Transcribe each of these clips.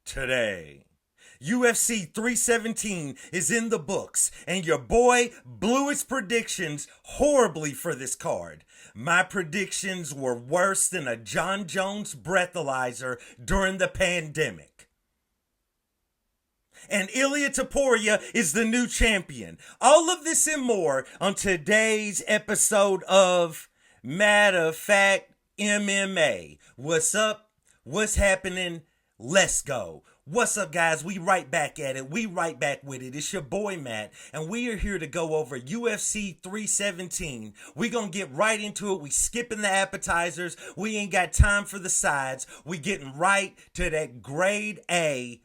today. UFC 317 is in the books, and your boy blew his predictions horribly for this card. My predictions were worse than a John Jones breathalyzer during the pandemic. And Ilia Topuria is the new champion. All of this and more on today's episode of Matter of Fact MMA. What's up? What's happening? Let's go. What's up, guys? We right back at it. We right back with it. It's your boy, Matt, and we are here to go over UFC 317. We gonna get right into it. We skipping the appetizers. We ain't got time for the sides. We getting right to that grade A,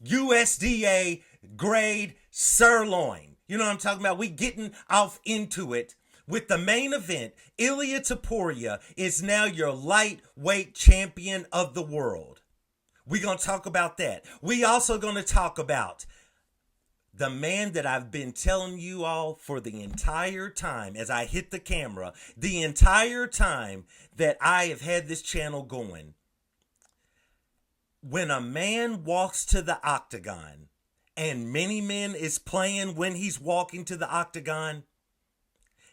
USDA grade sirloin. You know what I'm talking about? We getting off into it. With the main event, Ilia Topuria is now your lightweight champion of the world. We're going to talk about that. We also going to talk about the man that I've been telling you all for the entire time as I hit the camera, the entire time that I have had this channel going. When a man walks to the octagon, and many men is playing when he's walking to the octagon,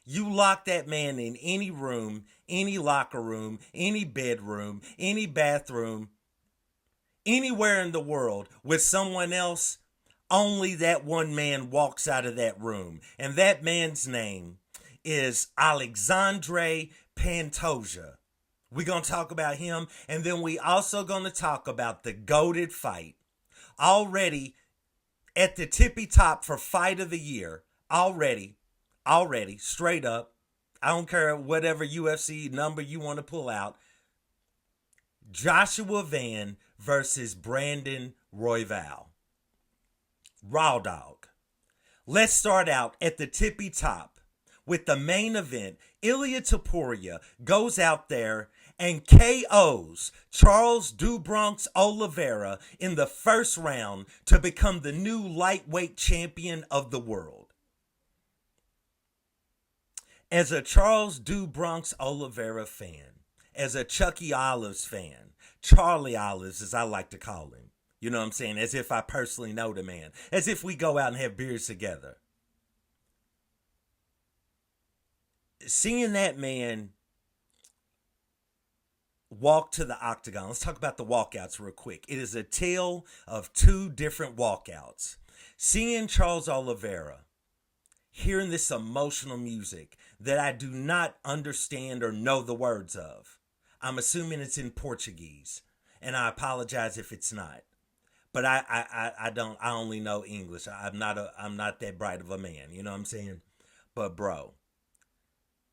you lock that man in any room, any locker room, any bedroom, any bathroom, anywhere in the world with someone else, only that one man walks out of that room. And that man's name is Alexandre Pantoja. We're going to talk about him, and then we also going to talk about the GOATed fight. Already at the tippy top for fight of the year. Already, straight up. I don't care whatever UFC number you want to pull out. Joshua Van versus Brandon Royval. Raw dog. Let's start out at the tippy top with the main event. Ilia Topuria goes out there and KOs Charles Oliveira in the first round to become the new lightweight champion of the world. As a Charles Oliveira fan, as a Chucky Olives fan, Charlie Olives as I like to call him, you know what I'm saying, as if I personally know the man, as if we go out and have beers together. Seeing that man walk to the octagon, let's talk about the walkouts real quick. It is a tale of two different walkouts. Seeing Charles Oliveira, hearing this emotional music that I do not understand or know the words of. I'm assuming it's in Portuguese, and I apologize if it's not. But I only know English. I'm not that bright of a man, you know what I'm saying? But bro,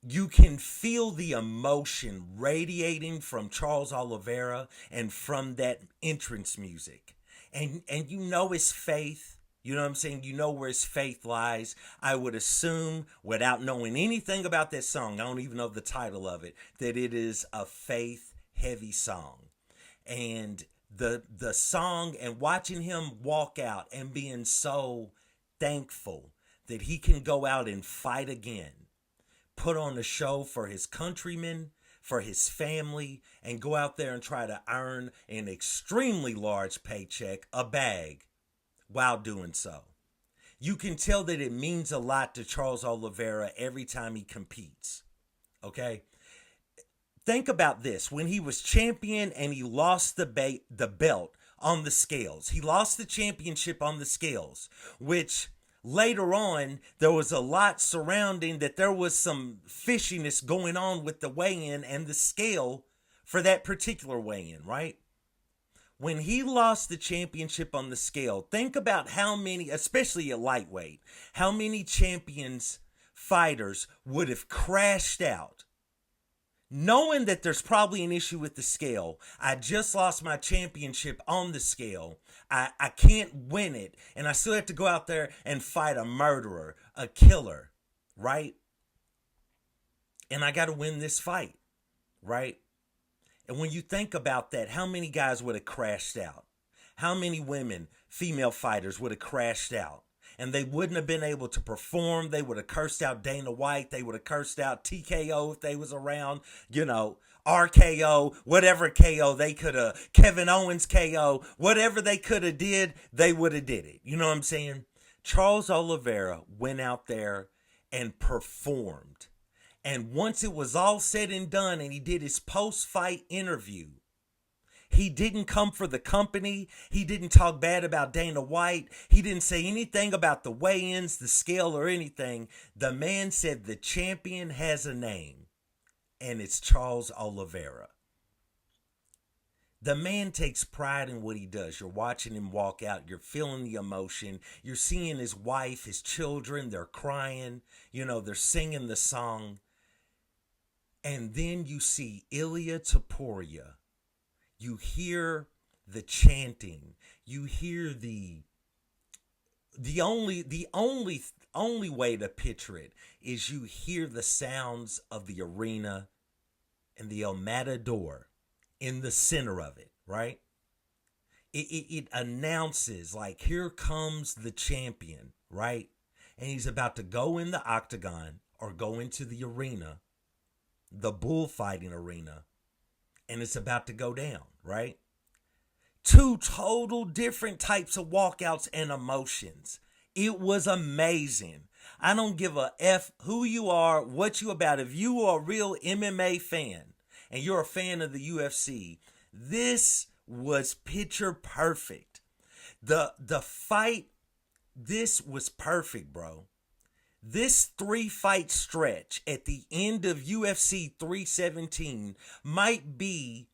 you can feel the emotion radiating from Charles Oliveira and from that entrance music. And you know his faith. You know what I'm saying? You know where his faith lies. I would assume, without knowing anything about that song, I don't even know the title of it, that it is a faith-heavy song. And the song and watching him walk out and being so thankful that he can go out and fight again, put on a show for his countrymen, for his family, and go out there and try to earn an extremely large paycheck, a bag, while doing so. You can tell that it means a lot to Charles Oliveira every time he competes. Okay? Think about this. When he was champion and he lost the belt on the scales. He lost the championship on the scales, which later on, there was a lot surrounding that there was some fishiness going on with the weigh-in and the scale for that particular weigh-in, right? When he lost the championship on the scale, think about how many, especially at lightweight, how many champions, fighters would have crashed out. Knowing that there's probably an issue with the scale. I just lost my championship on the scale. I can't win it. And I still have to go out there and fight a murderer, a killer, right? And I got to win this fight, right? And when you think about that, how many guys would have crashed out? How many women, female fighters, would have crashed out? And they wouldn't have been able to perform. They would have cursed out Dana White. They would have cursed out TKO if they was around. You know, RKO, whatever KO they could have, Kevin Owens KO, whatever they could have did, they would have did it. You know what I'm saying? Charles Oliveira went out there and performed. And once it was all said and done and he did his post-fight interview, he didn't come for the company. He didn't talk bad about Dana White. He didn't say anything about the weigh-ins, the scale, or anything. The man said the champion has a name, and it's Charles Oliveira. The man takes pride in what he does. You're watching him walk out. You're feeling the emotion. You're seeing his wife, his children. They're crying. You know, they're singing the song. And then you see Ilia Topuria. You hear the chanting. You hear the only way to picture it is you hear the sounds of the arena and the El Matador in the center of it, right? It announces, like, here comes the champion, right? And he's about to go in the octagon or go into the arena, the bullfighting arena, and it's about to go down, right? Two total different types of walkouts and emotions. It was amazing. I don't give a F who you are, what you about. If you are a real MMA fan and you're a fan of the UFC, this was picture perfect. The fight, this was perfect, bro. This 3-fight stretch at the end of UFC 317 might be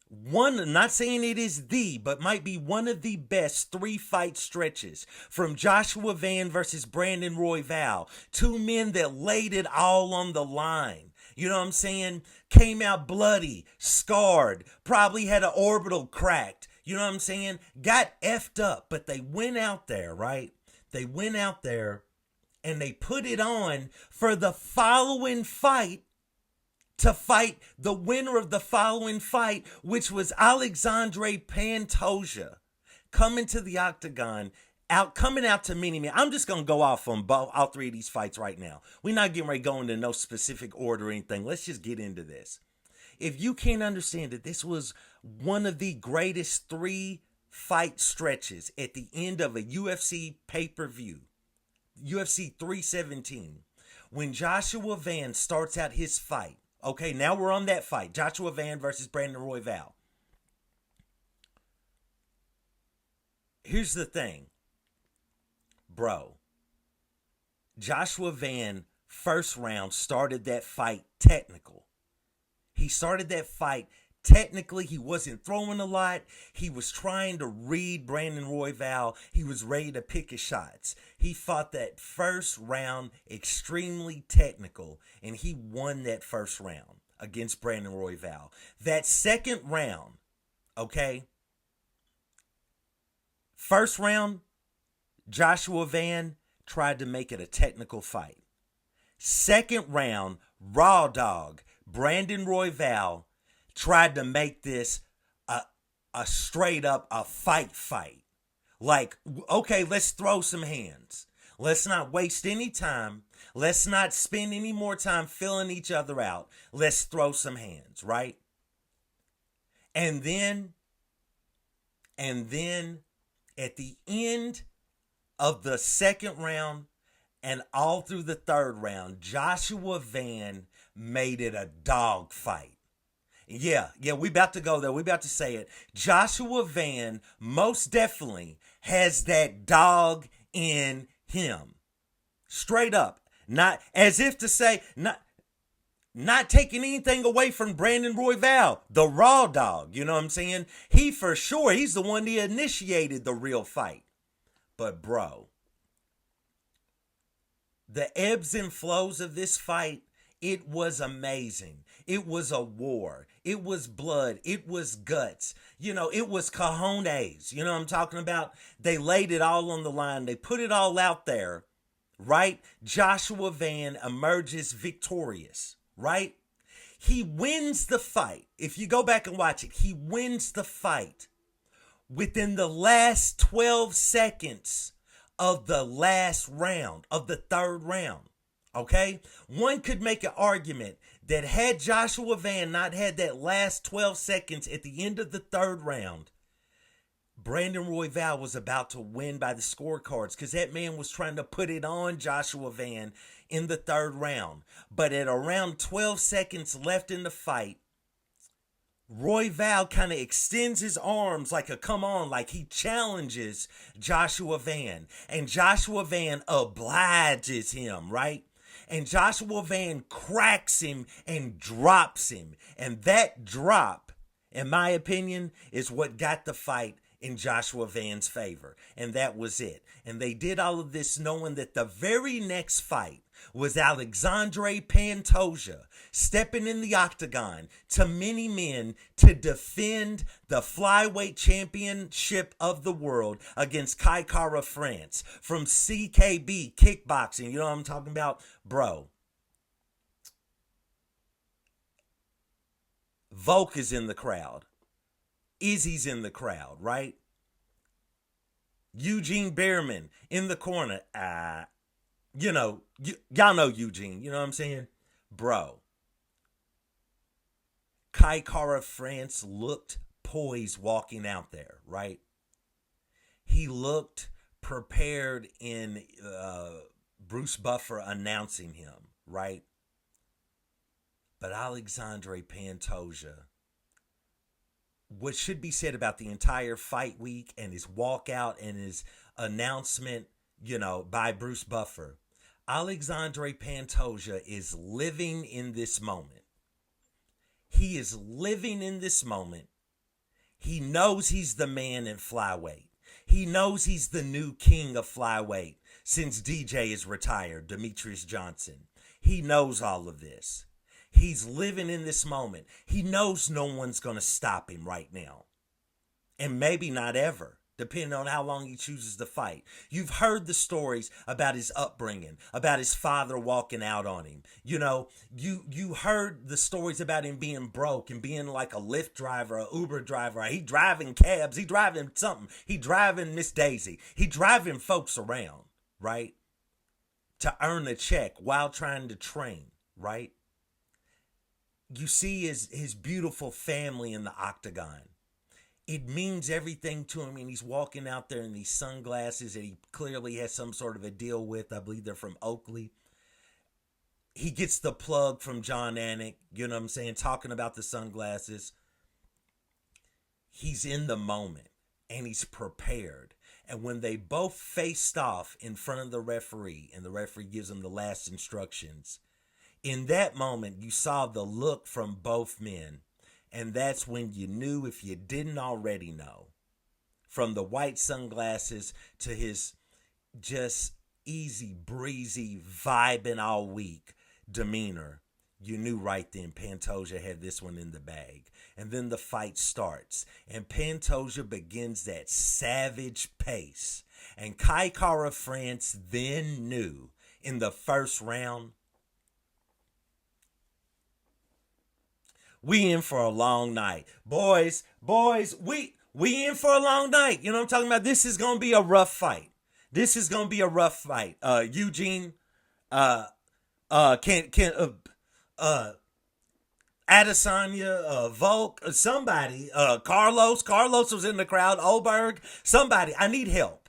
one, I'm not saying it is but might be one of the best 3-fight stretches. From Joshua Van versus Brandon Royval, two men that laid it all on the line. You know what I'm saying? Came out bloody, scarred, probably had an orbital cracked. You know what I'm saying? Got effed up, but they went out there, right? They went out there and they put it on for the following fight, to fight the winner of the following fight, which was Alexandre Pantoja, coming to the octagon, coming out to Mini Man. I'm just going to go off on all three of these fights right now. We're not getting ready to go into no specific order or anything. Let's just get into this. If you can't understand that this was one of the greatest 3-fight stretches at the end of a UFC pay-per-view, UFC 317, when Joshua Van starts out his fight. Okay, now we're on that fight. Joshua Van versus Brandon Royval. Here's the thing, bro. Joshua Van, first round, started that fight technical. He started that fight technically. He wasn't throwing a lot. He was trying to read Brandon Royval. He was ready to pick his shots. He fought that first round extremely technical, and he won that first round against Brandon Royval. That second round, okay? First round, Joshua Van tried to make it a technical fight. Second round, Raw Dog, Brandon Royval tried to make this a straight up a fight. Like, okay, let's throw some hands. Let's not waste any time. Let's not spend any more time filling each other out. Let's throw some hands, right? And then at the end of the second round and all through the third round, Joshua Van made it a dog fight. Yeah, we about to go there. We about to say it. Joshua Van most definitely has that dog in him. Straight up. Not as if to say, not taking anything away from Brandon Royval, the Raw Dog. You know what I'm saying? He for sure, he's the one that initiated the real fight. But bro, the ebbs and flows of this fight, it was amazing. It was a war. It was blood. It was guts. You know, it was cojones. You know what I'm talking about? They laid it all on the line. They put it all out there, right? Joshua Van emerges victorious, right? He wins the fight. If you go back and watch it, he wins the fight within the last 12 seconds of the last round, of the third round. Okay? One could make an argument that had Joshua Van not had that last 12 seconds at the end of the third round, Brandon Royval was about to win by the scorecards because that man was trying to put it on Joshua Van in the third round. But at around 12 seconds left in the fight, Royval kind of extends his arms like a come on, like he challenges Joshua Van. And Joshua Van obliges him, right? And Joshua Van cracks him and drops him. And that drop, in my opinion, is what got the fight in Joshua Van's favor. And that was it. And they did all of this knowing that the very next fight was Alexandre Pantoja stepping in the octagon to many men to defend the flyweight championship of the world against Kai Kara France from CKB Kickboxing. You know what I'm talking about? Bro. Volk is in the crowd. Izzy's in the crowd, right? Eugene Behrman in the corner. Y'all know Eugene. You know what I'm saying? Bro. Kai Kara France looked poised walking out there, right? He looked prepared in Bruce Buffer announcing him, right? But Alexandre Pantoja, what should be said about the entire fight week and his walkout and his announcement, by Bruce Buffer, Alexandre Pantoja is living in this moment. He is living in this moment. He knows he's the man in flyweight. He knows he's the new king of flyweight since DJ is retired, Demetrius Johnson. He knows all of this. He's living in this moment. He knows no one's going to stop him right now. And maybe not ever, depending on how long he chooses to fight. You've heard the stories about his upbringing, about his father walking out on him. You heard the stories about him being broke and being like a Lyft driver, a Uber driver. He driving cabs. He driving something. He driving Miss Daisy. He driving folks around, right? To earn a check while trying to train, right? You see his beautiful family in the octagon. It means everything to him, and he's walking out there in these sunglasses that he clearly has some sort of a deal with. I believe they're from Oakley. He gets the plug from John Anik, you know what I'm saying, talking about the sunglasses. He's in the moment, and he's prepared. And when they both faced off in front of the referee, and the referee gives him the last instructions, in that moment, you saw the look from both men. And that's when you knew, if you didn't already know, from the white sunglasses to his just easy, breezy, vibing all week demeanor, you knew right then Pantoja had this one in the bag. And then the fight starts. And Pantoja begins that savage pace. And Kai Kara France then knew in the first round, we in for a long night. Boys, we in for a long night. You know what I'm talking about? This is going to be a rough fight. Eugene, Adesanya, Volk, somebody, Carlos was in the crowd, Oberg, somebody. I need help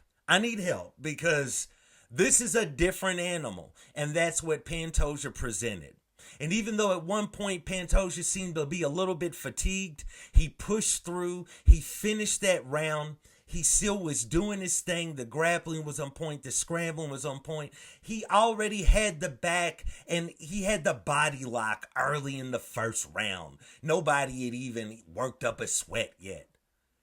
because this is a different animal. And that's what Pantoja presented. And even though at one point Pantoja seemed to be a little bit fatigued, he pushed through. He finished that round. He still was doing his thing. The grappling was on point. The scrambling was on point. He already had the back and he had the body lock early in the first round. Nobody had even worked up a sweat yet.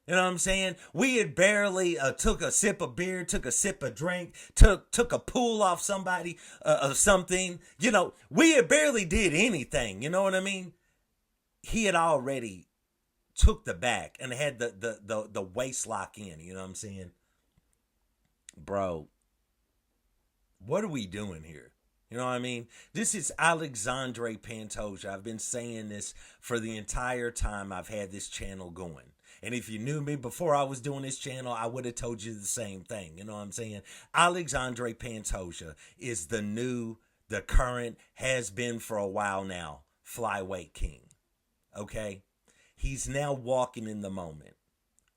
You know what I'm saying? We had barely took a sip of beer, took a sip of drink, took a pull off somebody or something. We had barely did anything. You know what I mean? He had already took the back and had the waist lock in. You know what I'm saying? Bro, what are we doing here? You know what I mean? This is Alexandre Pantoja. I've been saying this for the entire time I've had this channel going. And if you knew me before I was doing this channel, I would have told you the same thing. You know what I'm saying? Alexandre Pantoja is the new the current, has been for a while now, flyweight king. Okay? He's now walking in the moment.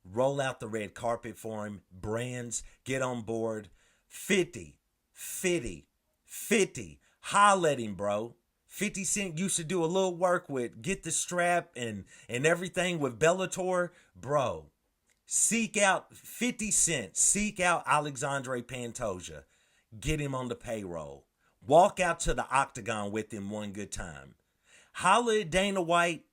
Roll out the red carpet for him. Brands, get on board. 50, 50, 50. Holla at him, bro. 50 Cent used to do a little work with Get the Strap and everything with Bellator. Bro, seek out 50 Cent. Seek out Alexandre Pantoja. Get him on the payroll. Walk out to the octagon with him one good time. Holla at Dana White.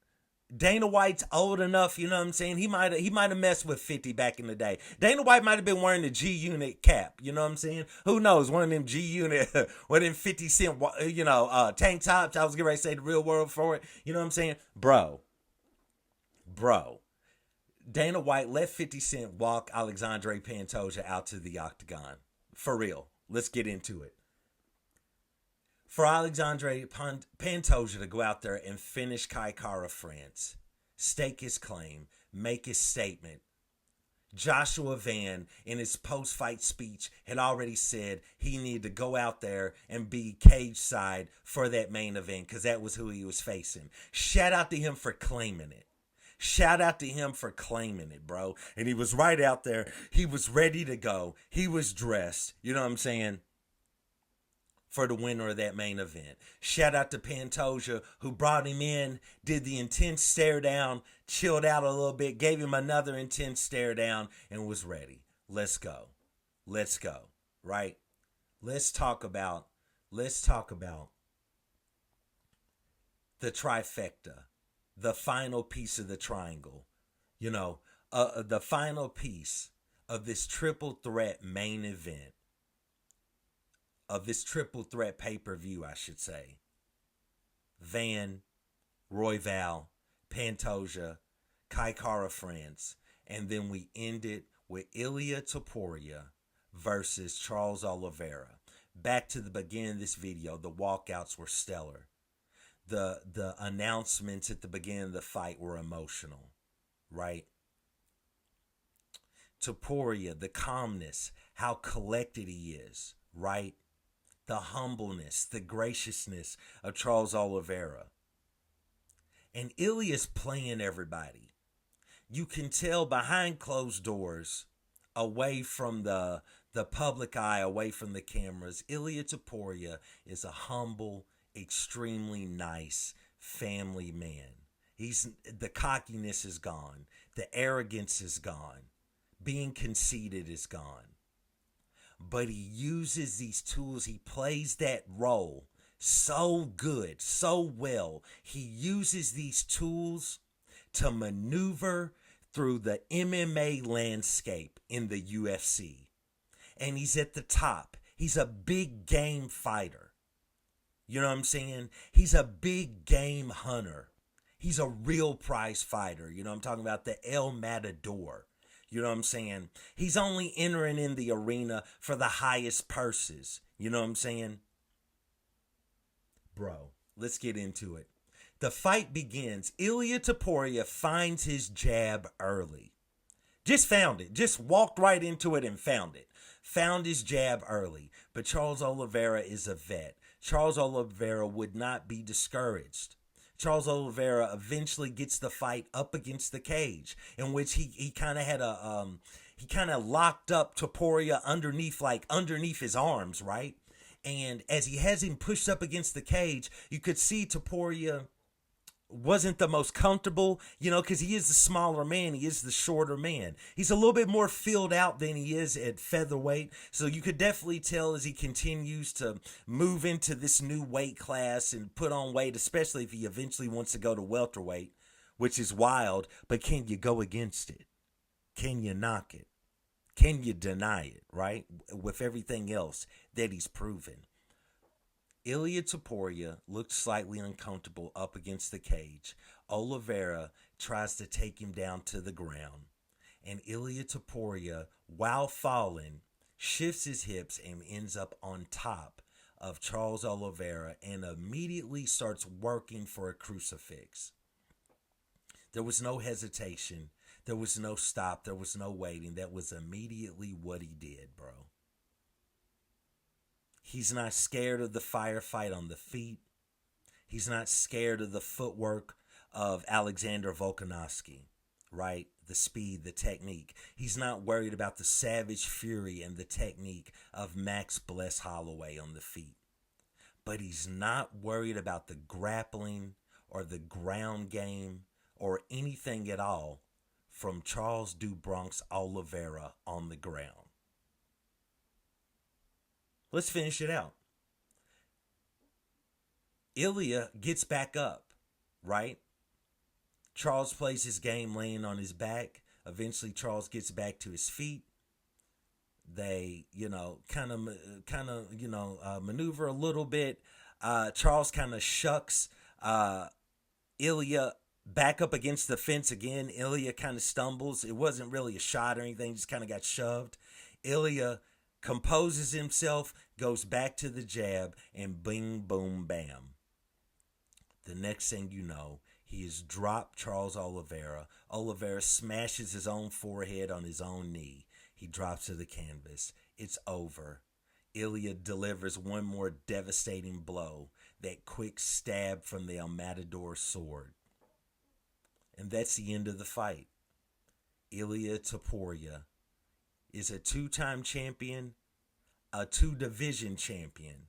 Dana White's old enough, you know what I'm saying? He might have messed with 50 back in the day. Dana White might have been wearing the G-Unit cap, you know what I'm saying? Who knows? One of them G-Unit, one of them 50 Cent, tank tops. I was getting ready to say the real world for it. You know what I'm saying? Bro. Dana White let 50 Cent walk Alexandre Pantoja out to the octagon. For real. Let's get into it. For Alexandre Pantoja to go out there and finish Kai Kara France, stake his claim, make his statement. Joshua Van, in his post-fight speech, had already said he needed to go out there and be cage side for that main event because that was who he was facing. Shout out to him for claiming it. Shout out to him for claiming it, bro. And he was right out there. He was ready to go. He was dressed. You know what I'm saying? For the winner of that main event. Shout out to Pantoja, who brought him in, did the intense stare down, chilled out a little bit, gave him another intense stare down, and was ready. Let's go. Let's go. Right? Let's talk about the trifecta, the final piece of the triangle. You know, the final piece of this triple threat main event. Of this triple threat pay-per-view, I should say. Van, Royval, Pantoja, Kai Kara France, and then we end it with Ilia Topuria versus Charles Oliveira. Back to the beginning of this video, the walkouts were stellar. The announcements at the beginning of the fight were emotional, right? Topuria, the calmness, how collected he is, right? The humbleness, the graciousness of Charles Oliveira. And Ilia's playing everybody. You can tell behind closed doors, away from the public eye, away from the cameras, Ilia Topuria is a humble, extremely nice family man. The cockiness is gone. The arrogance is gone. Being conceited is gone. But he uses these tools. He plays that role so good, so well. He uses these tools to maneuver through the MMA landscape in the UFC. And he's at the top. He's a big game fighter. You know what I'm saying? He's a big game hunter. He's a real prize fighter. You know what I'm talking about? The El Matador. You know what I'm saying? He's only entering in the arena for the highest purses. You know what I'm saying? Bro, let's get into it. The fight begins. Ilia Topuria finds his jab early. Just found it. Just walked right into it and found it. Found his jab early. But Charles Oliveira is a vet. Charles Oliveira would not be discouraged. Charles Oliveira eventually gets the fight up against the cage, in which he kind of had he kind of locked up Topuria underneath his arms, right? And as he has him pushed up against the cage, you could see Topuria wasn't the most comfortable, you know, because he is the smaller man. He is the shorter man. He's a little bit more filled out than he is at featherweight. So you could definitely tell as he continues to move into this new weight class and put on weight, especially if he eventually wants to go to welterweight, which is wild. But can you go against it? Can you knock it? Can you deny it, right? With everything else that he's proven. Ilia Topuria looked slightly uncomfortable up against the cage. Oliveira tries to take him down to the ground. And Ilia Topuria, while falling, shifts his hips and ends up on top of Charles Oliveira and immediately starts working for a crucifix. There was no hesitation. There was no stop. There was no waiting. That was immediately what he did, bro. He's not scared of the firefight on the feet. He's not scared of the footwork of Alexander Volkanovski, right? The speed, the technique. He's not worried about the savage fury and the technique of Max Bless Holloway on the feet. But he's not worried about the grappling or the ground game or anything at all from Charles "Do Bronx" Oliveira on the ground. Let's finish it out. Ilia gets back up, right? Charles plays his game laying on his back. Eventually, Charles gets back to his feet. They, maneuver a little bit. Charles kind of shucks Ilia back up against the fence again. Ilia kind of stumbles. It wasn't really a shot or anything, just kind of got shoved. Ilia composes himself, goes back to the jab, and bing, boom, bam. The next thing you know, he has dropped Charles Oliveira. Oliveira smashes his own forehead on his own knee. He drops to the canvas. It's over. Ilia delivers one more devastating blow, that quick stab from the El Matador sword. And that's the end of the fight. Ilia Topuria is a 2-time champion, a 2-division champion,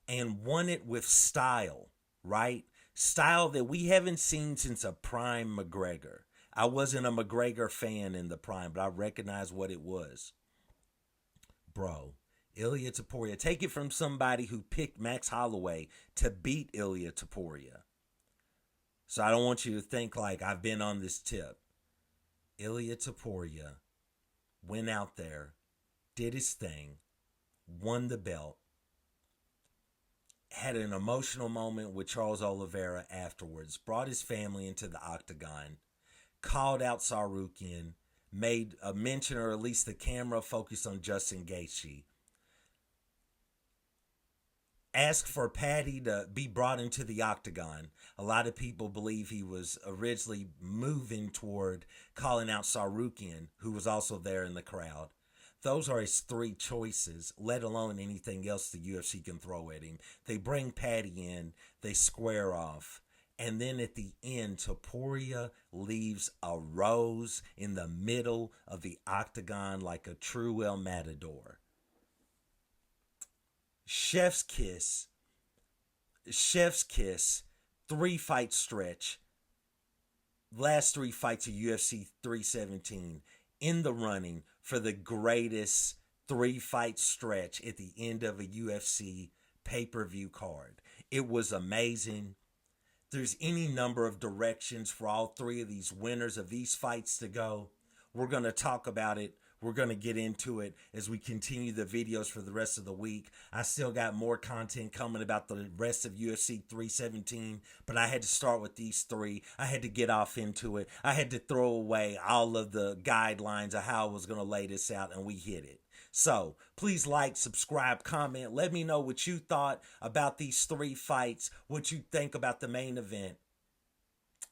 and won it with style, right? Style that we haven't seen since a prime McGregor. I wasn't a McGregor fan in the prime, but I recognize what it was. Bro, Ilia Topuria, take it from somebody who picked Max Holloway to beat Ilia Topuria. So I don't want you to think like I've been on this tip. Ilia Topuria went out there, did his thing, won the belt, had an emotional moment with Charles Oliveira afterwards, brought his family into the octagon, called out Tsarukyan, made a mention, or at least the camera focused on Justin Gaethje, asked for Paddy to be brought into the octagon. A lot of people believe he was originally moving toward calling out Tsarukyan, who was also there in the crowd. Those are his 3 choices, let alone anything else the UFC can throw at him. They bring Paddy in, they square off. And then at the end, Topuria leaves a rose in the middle of the octagon like a true El Matador. Chef's kiss, 3-fight stretch. Last 3 fights of UFC 317 in the running for the greatest 3-fight stretch at the end of a UFC pay-per-view card. It was amazing. There's any number of directions for all 3 of these winners of these fights to go. We're going to talk about it. We're going to get into it as we continue the videos for the rest of the week. I still got more content coming about the rest of UFC 317, but I had to start with these 3. I had to get off into it. I had to throw away all of the guidelines of how I was going to lay this out, and we hit it. So please like, subscribe, comment. Let me know what you thought about these 3 fights, what you think about the main event.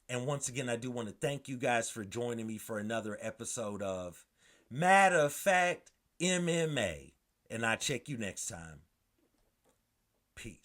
And once again, I do want to thank you guys for joining me for another episode of Matter of Fact MMA. And I'll check you next time. Peace.